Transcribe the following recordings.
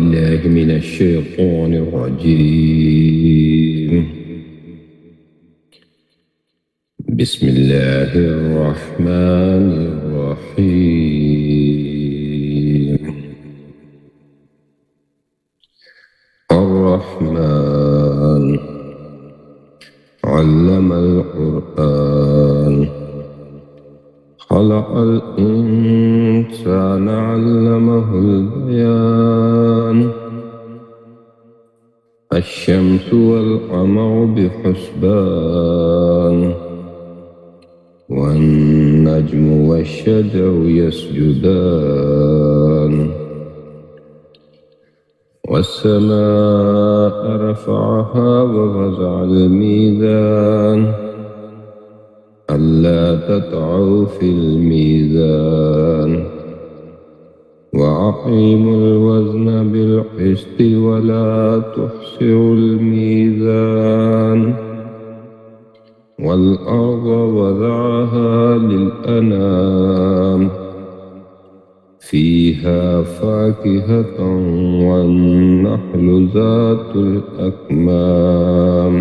بالله من الشيطان الرجيم. بسم الله الرحمن الرحيم. الرحمن علم القرآن خلق الإنسان علمه البيان الشمس والقمر بحسبان والنجم والشجر يسجدان والسماء رفعها ووضع الميزان ألا تطغوا في الميزان وأقيموا الوزن بالقسط ولا تخسروا الميزان والأرض وضعها للأنام فيها فاكهة والنخل ذات الأكمام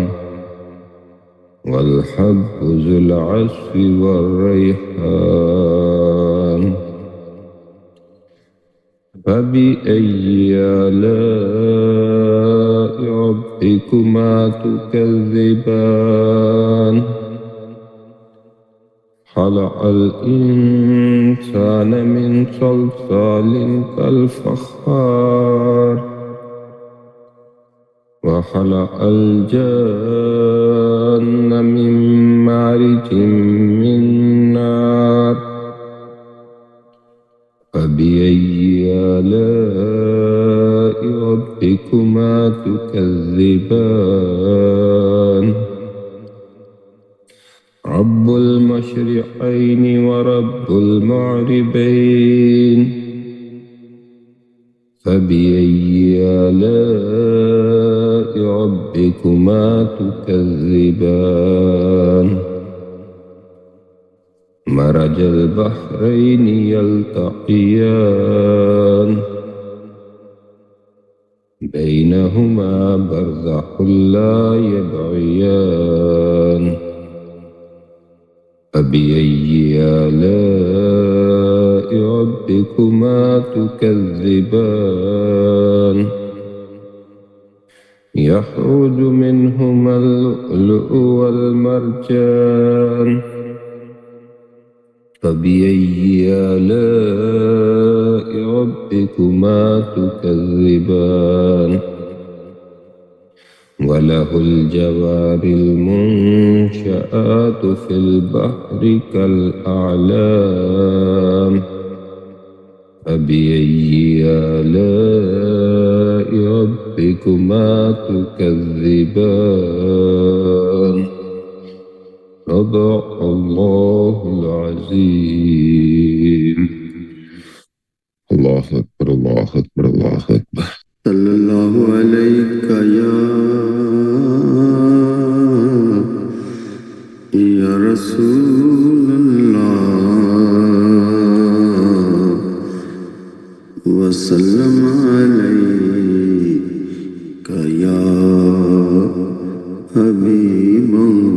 والحب ذو العصف والريحان فبأي آلاء ربكما تكذبان خلق الإنسان من صلصال كالفخار وخلق الجن من مارج من نار فبأي آلاء ربكما تكذبان رب المشرقين ورب المغربين فبأي آلاء ربكما تكذبان مرج البحرين يلتقيان بينهما برزخ لا يبغيان فبأي آلاء ربكما تكذبان يخرج منهما اللؤلؤ والمرجان فبأي آلاء ربكما تكذبان وله الجوار المنشآت في البحر كالأعلام فبأي آلاء ربكما تكذبان صدق الله العظيم. الله أكبر الله أكبر الله أكبر. صلى الله عليك يا رسول الله وسلم عليك يا حبيب الله.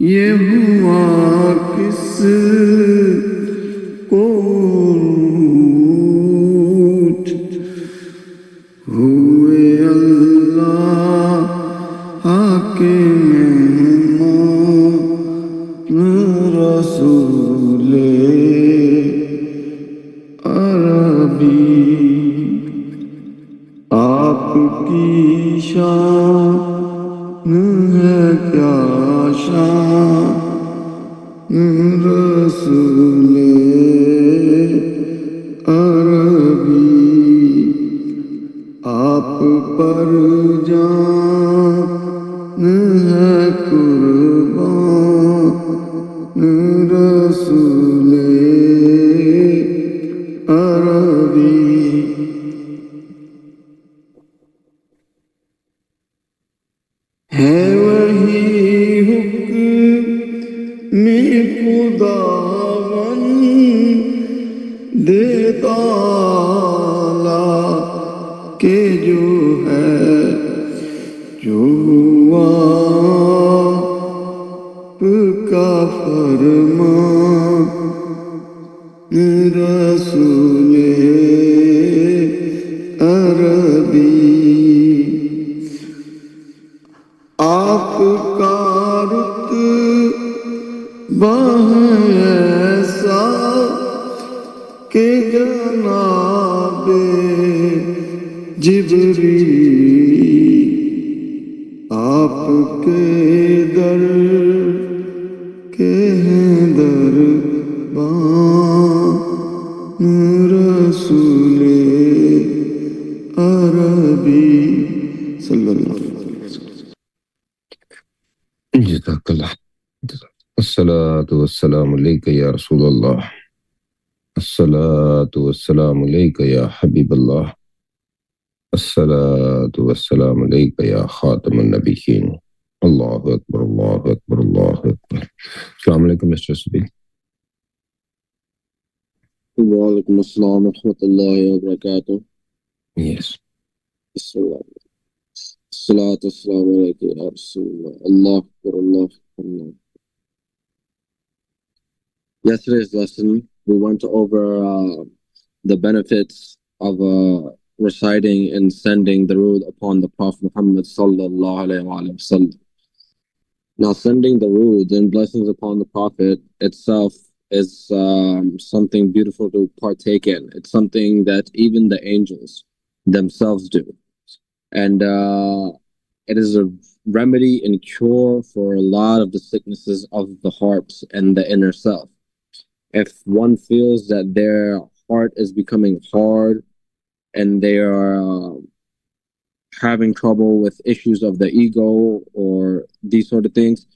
یہ ہوا کس کو روٹ ہوئے اللہ کے مہمان رسول عربی آپ کی شان ہے کیا شان رسول عربی آپ پر جان ہے قربان رسول عربی ہے وہی حکم خداوند تعالی کہ جو ہے جو آپ کا فرمان رسول عربی آپ کا رتبہ ایسا کہ جناب جبریل آپ کے در کے ہیں دربان رسول عربی صلی اللہ علیہ وسلم. جزاک اللہ. الصلاة والسلام علیک یا رسول اللہ. الصلاة والسلام علیک یا حبیب اللہ. الصلاة والسلام علیک یا خاتم النبیین. اللہ اکبر اللہ اکبر اللہ اکبر. السلام علیکم مسٹر سبیل. وعلیکم السلام ورحمۃ اللہ وبرکاتہ. Yes. الصلاة والسلام علیکم یا رسول اللہ. اللہ اکبر اللہ اکبر. Yesterday's lesson, we went over the benefits of reciting and sending durood upon the Prophet Muhammad sallallahu alaihi wasallam. Now, sending durood and blessings upon the Prophet itself is something beautiful to partake in. It's something that even the angels themselves do. And it is a remedy and cure for a lot of the sicknesses of the heart and the inner self. If one feels that their heart is becoming hard and they are having trouble with issues of the ego or these sort of things,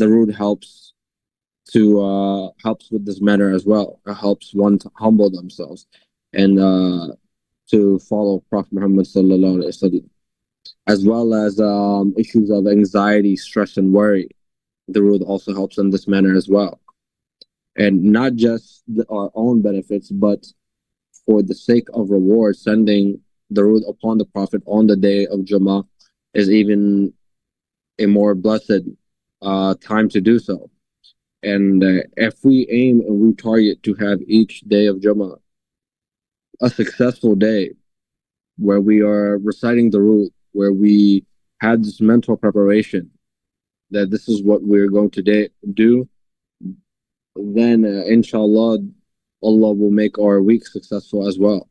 the root helps with this matter as well. It helps one to humble themselves and to follow Prophet Muhammad sallallahu alaihi wasallam, as well as issues of anxiety, stress, and worry. The root also helps in this manner as well. And not just our own benefits, but for the sake of reward, sending the root upon the Prophet on the day of Jummah is even a more blessed time to do so. And if we aim and we target to have each day of Jummah a successful day, where we are reciting the root, where we had this mental preparation that this is what we're going to do, then inshallah Allah will make our week successful as well.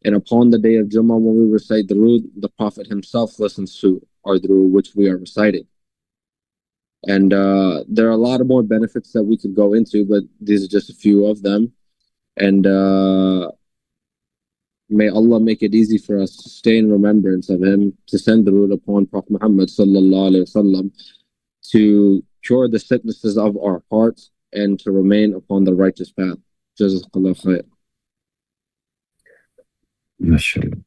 And upon the day of Jummah, when we recite the durood, the Prophet himself listens to our durood which we are reciting. And there are a lot of more benefits that we could go into, but these are just a few of them. And may Allah make it easy for us to stay in remembrance of him, to send the durood upon Prophet Muhammad sallallahu alaihi wasallam, to cure the sicknesses of our hearts and to remain upon the righteous path. Jazakallah khair. MashaAllah.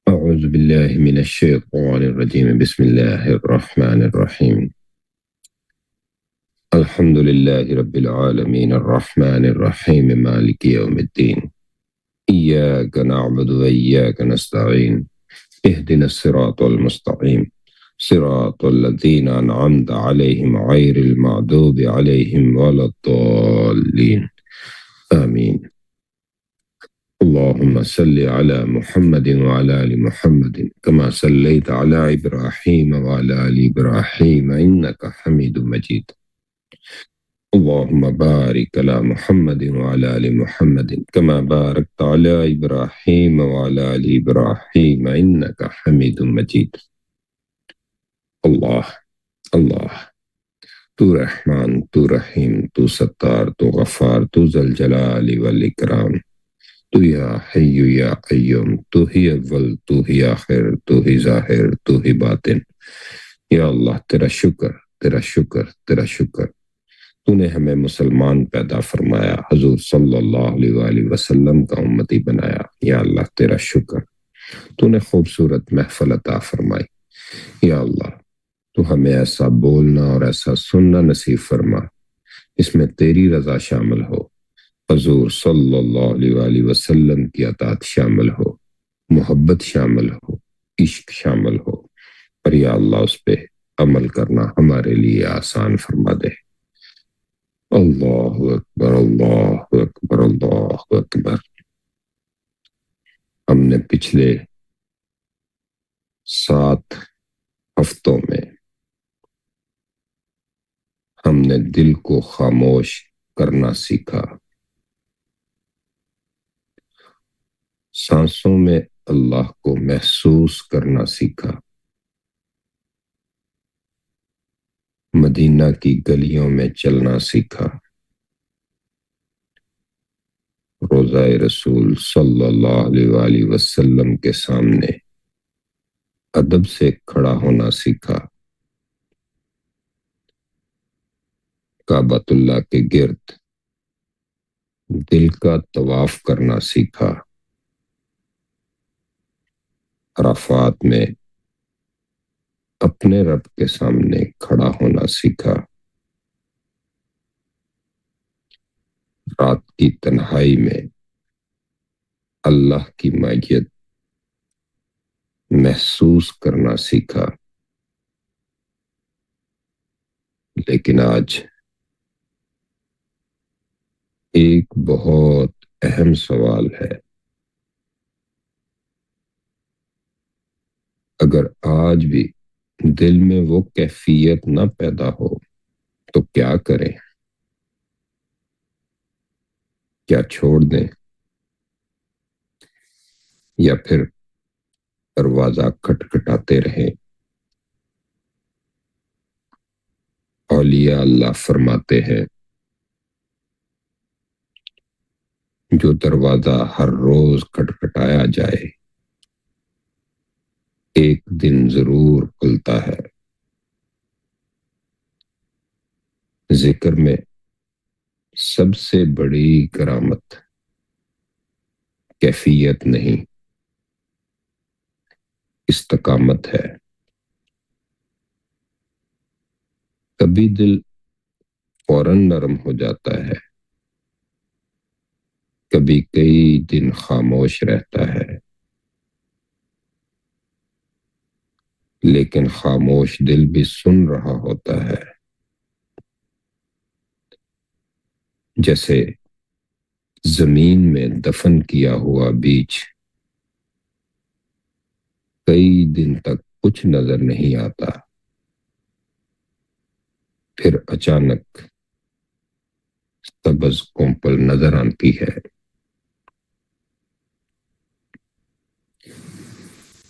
أعوذ بالله من الشيطان الرجيم. بسم الله الرحمن الرحيم. الحمد لله رب العالمين الرحمن الرحيم مالك يوم الدين. إياك نعبد وإياك نستعين. اهدنا الصراط المستقيم صراط الذين أنعمت عليهم غير المغضوب عليهم ولا الضالين آمين. اللهم صل على محمد وعلى آل محمد كما صليت على إبراهيم وعلى آل إبراهيم إنك حميد مجيد. اللهم بارك على محمد وعلى آل محمد كما باركت على إبراهيم وعلى آل إبراهيم إنك حميد مجيد. اللہ اللہ، تو رحمان، تو رحیم، تو ستار، تو غفار، تو ذل جلال والاکرام، تو یا حی یا قیوم، تو ہی اول، تو ہی آخر، تو ہی ظاہر، تو ہی باطن. یا اللہ تیرا شکر، تیرا شکر، تیرا شکر. تو نے ہمیں مسلمان پیدا فرمایا، حضور صلی اللہ علیہ وآلہ وسلم کا امتی بنایا. یا اللہ تیرا شکر. تو نے خوبصورت محفل عطا فرمائی. یا اللہ تو ہمیں ایسا بولنا اور ایسا سننا نصیب فرما اس میں تیری رضا شامل ہو، حضور صلی اللہ علیہ وآلہ وسلم کی اطاعت شامل ہو، محبت شامل ہو، عشق شامل ہو، اور یا اللہ اس پہ عمل کرنا ہمارے لیے آسان فرما دے. اللہ اکبر، اللہ اکبر، اللہ اکبر. ہم نے پچھلے 7 ہفتوں میں ہم نے دل کو خاموش کرنا سیکھا، سانسوں میں اللہ کو محسوس کرنا سیکھا، مدینہ کی گلیوں میں چلنا سیکھا، روضہ رسول صلی اللہ علیہ وآلہ وسلم کے سامنے ادب سے کھڑا ہونا سیکھا، کعبۃ اللہ کے گرد دل کا طواف کرنا سیکھا، عرفات میں اپنے رب کے سامنے کھڑا ہونا سیکھا، رات کی تنہائی میں اللہ کی معیت محسوس کرنا سیکھا. لیکن آج ایک بہت اہم سوال ہے. اگر آج بھی دل میں وہ کیفیت نہ پیدا ہو تو کیا کریں؟ کیا چھوڑ دیں یا پھر دروازہ کھٹکھٹاتے رہیں؟ اولیاء اللہ فرماتے ہیں جو دروازہ ہر روز کھٹکھٹایا جائے ایک دن ضرور کھلتا ہے. ذکر میں سب سے بڑی کرامت کیفیت نہیں، استقامت ہے. کبھی دل فوراً نرم ہو جاتا ہے، کبھی کئی دن خاموش رہتا ہے، لیکن خاموش دل بھی سن رہا ہوتا ہے. جیسے زمین میں دفن کیا ہوا بیج کئی دن تک کچھ نظر نہیں آتا، پھر اچانک سبز کونپل نظر آتی ہے.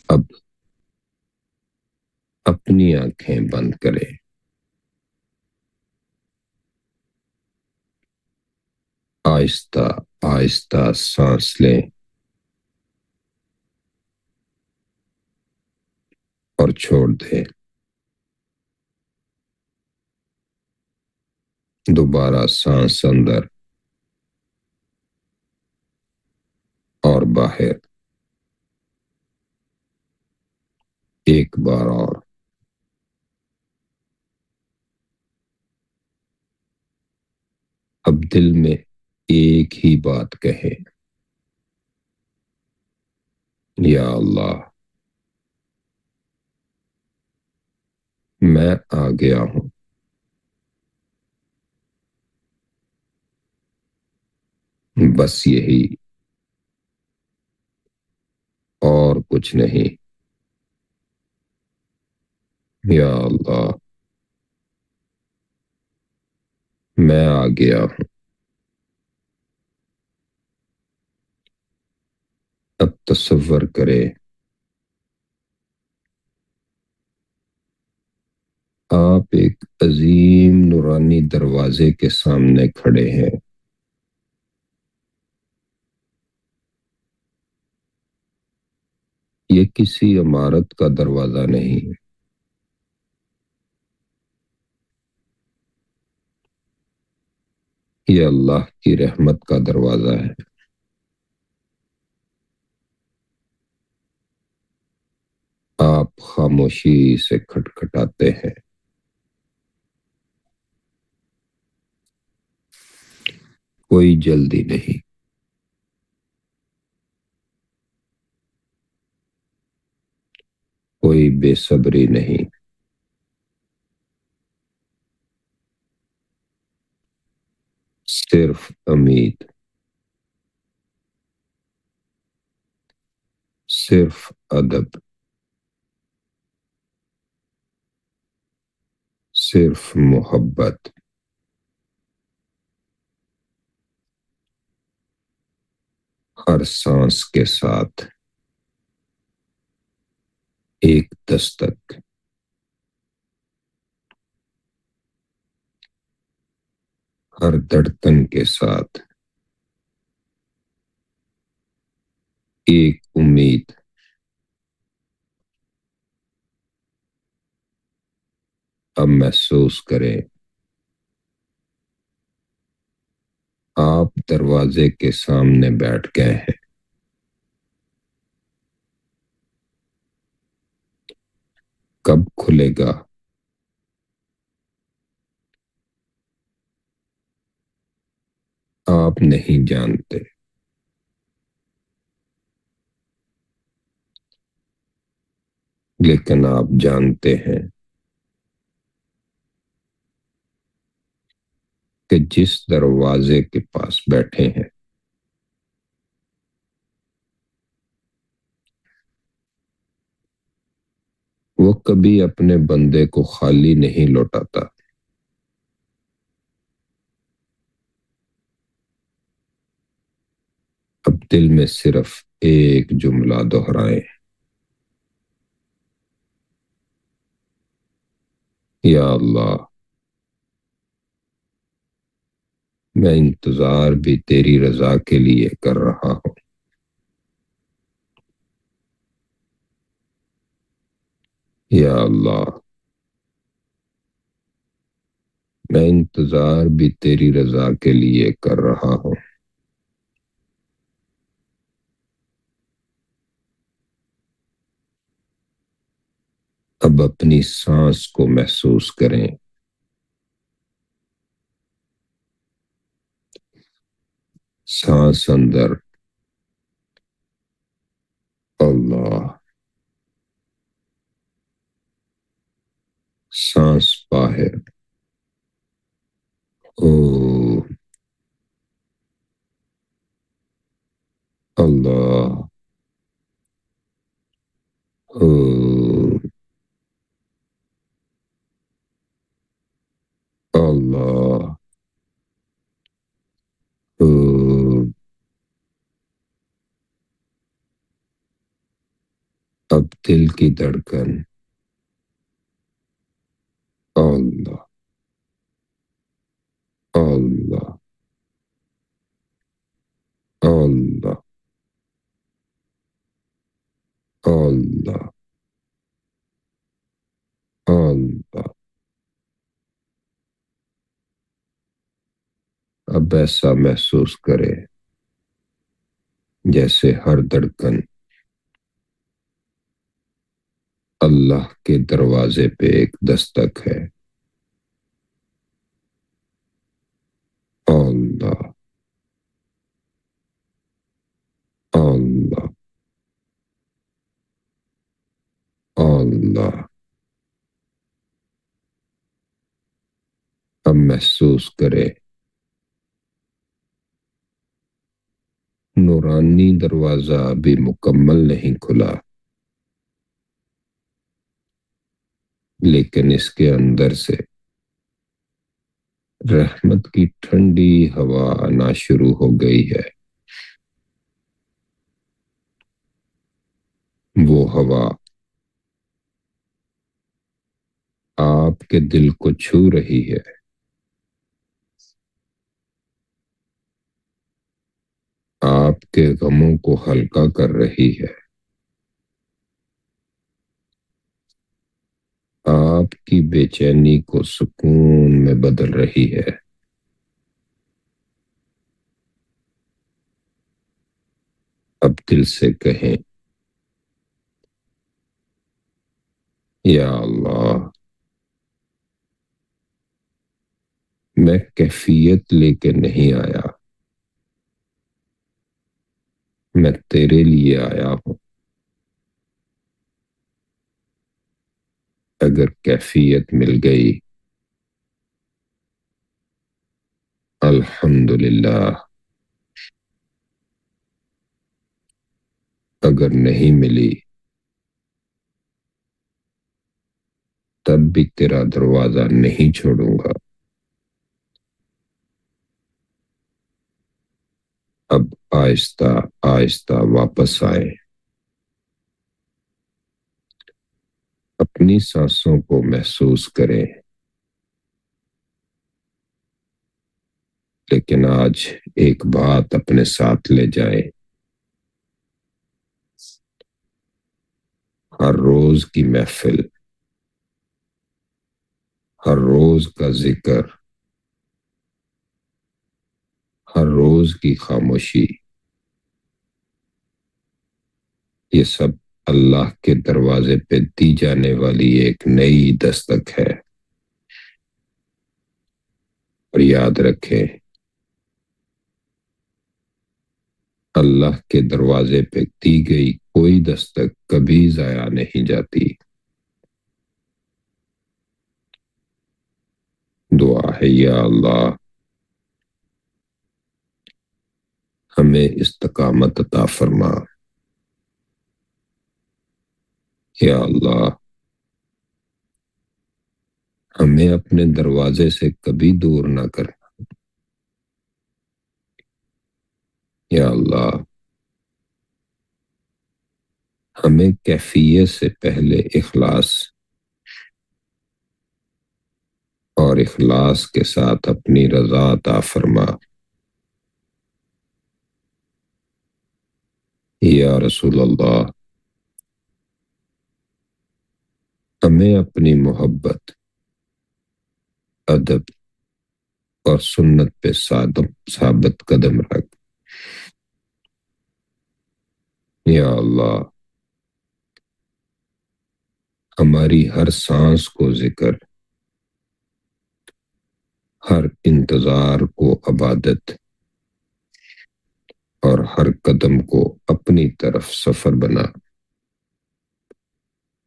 اب اپنی آنکھیں بند کریں، آہستہ آہستہ سانس لیں اور چھوڑ دیں. دوبارہ سانس اندر اور باہر، ایک بار اور. اب دل میں ایک ہی بات کہیں، یا اللہ میں آ گیا ہوں۔ بس یہی، اور کچھ نہیں۔ یا اللہ، میں آ گیا ہوں۔ اب تصور کرے آپ ایک عظیم نورانی دروازے کے سامنے کھڑے ہیں۔ یہ کسی عمارت کا دروازہ نہیں، یہ اللہ کی رحمت کا دروازہ ہے۔ آپ خاموشی سے کھٹکھٹاتے ہیں۔ کوئی جلدی نہیں، کوئی بے صبری نہیں، صرف امید، صرف ادب، صرف محبت۔ ہر سانس کے ساتھ ایک دستک، ہر دھڑکن کے ساتھ ایک امید۔ اب محسوس کریں آپ دروازے کے سامنے بیٹھ گئے ہیں۔ کب کھلے گا؟ آپ نہیں جانتے، لیکن آپ جانتے ہیں کہ جس دروازے کے پاس بیٹھے ہیں وہ کبھی اپنے بندے کو خالی نہیں لوٹاتا۔ اب دل میں صرف ایک جملہ دہرائیں، یا اللہ، میں انتظار بھی تیری رضا کے لیے کر رہا ہوں۔ یا اللہ، میں انتظار بھی تیری رضا کے لیے کر رہا ہوں۔ اب اپنی سانس کو محسوس کریں۔ سانس اندر، اللہ۔ سانس باہر، او اللہ، او اللہ، او اب دل کی دھڑکن، اللہ، اللہ، اللہ، اللہ، اللہ۔ اب ایسا محسوس کرے جیسے ہر دھڑکن اللہ کے دروازے پہ ایک دستک ہے۔ اللہ، اللہ، اللہ۔ اب محسوس کرے نورانی دروازہ ابھی مکمل نہیں کھلا، لیکن اس کے اندر سے رحمت کی ٹھنڈی ہوا آنا شروع ہو گئی ہے۔ وہ ہوا آپ کے دل کو چھو رہی ہے، آپ کے غموں کو ہلکا کر رہی ہے، آپ کی بے چینی کو سکون میں بدل رہی ہے۔ اب دل سے کہیں، یا اللہ، میں کیفیت لے کے نہیں آیا، میں تیرے لیے آیا ہوں۔ اگر کیفیت مل گئی الحمدللہ، اگر نہیں ملی تب بھی تیرا دروازہ نہیں چھوڑوں گا۔ اب آہستہ آہستہ واپس آئے، اپنی سانسوں کو محسوس کریں، لیکن آج ایک بات اپنے ساتھ لے جائیں۔ ہر روز کی محفل، ہر روز کا ذکر، ہر روز کی خاموشی، یہ سب اللہ کے دروازے پہ دی جانے والی ایک نئی دستک ہے۔ اور یاد رکھیں، اللہ کے دروازے پہ دی گئی کوئی دستک کبھی ضائع نہیں جاتی۔ دعا ہے، یا اللہ ہمیں استقامت عطا فرما، یا اللہ ہمیں اپنے دروازے سے کبھی دور نہ کرنا، یا اللہ ہمیں کیفیت سے پہلے اخلاص اور اخلاص کے ساتھ اپنی رضا عطا فرما، یا رسول اللہ ہمیں اپنی محبت، ادب اور سنت پہ ثابت قدم رکھ، یا اللہ ہماری ہر سانس کو ذکر، ہر انتظار کو عبادت اور ہر قدم کو اپنی طرف سفر بنا،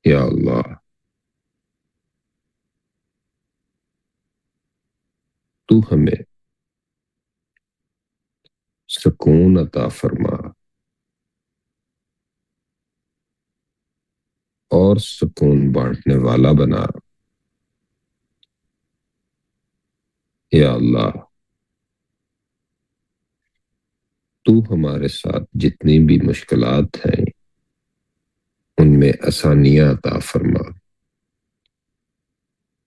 یا اللہ تو ہمیں سکون عطا فرما اور سکون بانٹنے والا بنا، یا اللہ تو ہمارے ساتھ جتنی بھی مشکلات ہیں ان میں آسانیاں عطا فرما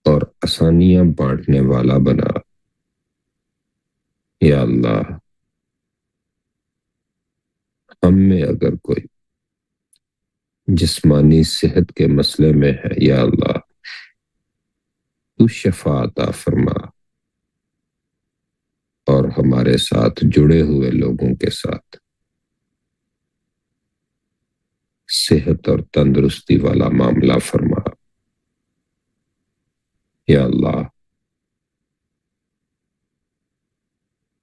اور آسانیاں بانٹنے والا بنا، یا اللہ ہم میں اگر کوئی جسمانی صحت کے مسئلے میں ہے، یا اللہ تو شفا عطا فرما اور ہمارے ساتھ جڑے ہوئے لوگوں کے ساتھ صحت اور تندرستی والا معاملہ فرما، یا اللہ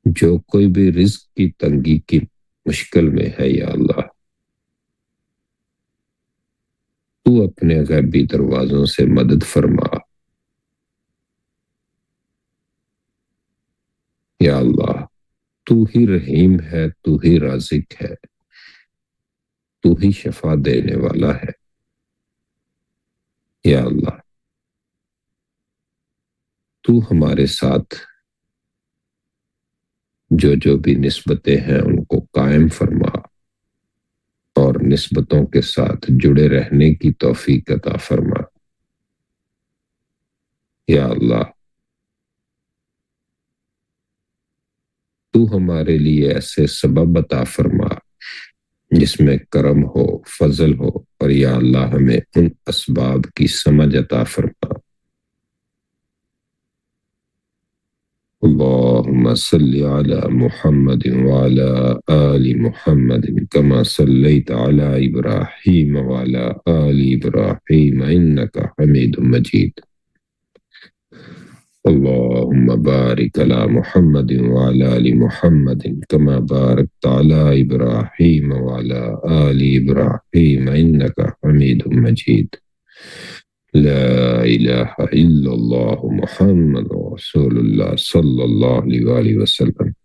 جو کوئی بھی رزق کی تنگی کی مشکل میں ہے، یا اللہ تو اپنے غیبی دروازوں سے مدد فرما، یا اللہ تو ہی رحیم ہے، تو ہی رازق ہے، تو ہی شفا دینے والا ہے۔ یا اللہ تو ہمارے ساتھ جو بھی نسبتیں ہیں ان کو قائم فرما اور نسبتوں کے ساتھ جڑے رہنے کی توفیق عطا فرما۔ یا اللہ تو ہمارے لیے ایسے سبب عطا فرما جس میں کرم ہو، فضل ہو، اور یا اللہ ہمیں ان اسباب کی سمجھ عطا فرما۔ اللهم صل على محمد وعلى آل محمد كما صليت على إبراهيم وعلى آل إبراهيم إنك حميد مجيد۔ اللهم بارك على محمد وعلى آل محمد كما باركت على إبراهيم وعلى آل إبراهيم إنك حميد مجيد۔ لا إله إلا الله محمد رسول الله صلى الله عليه وسلم۔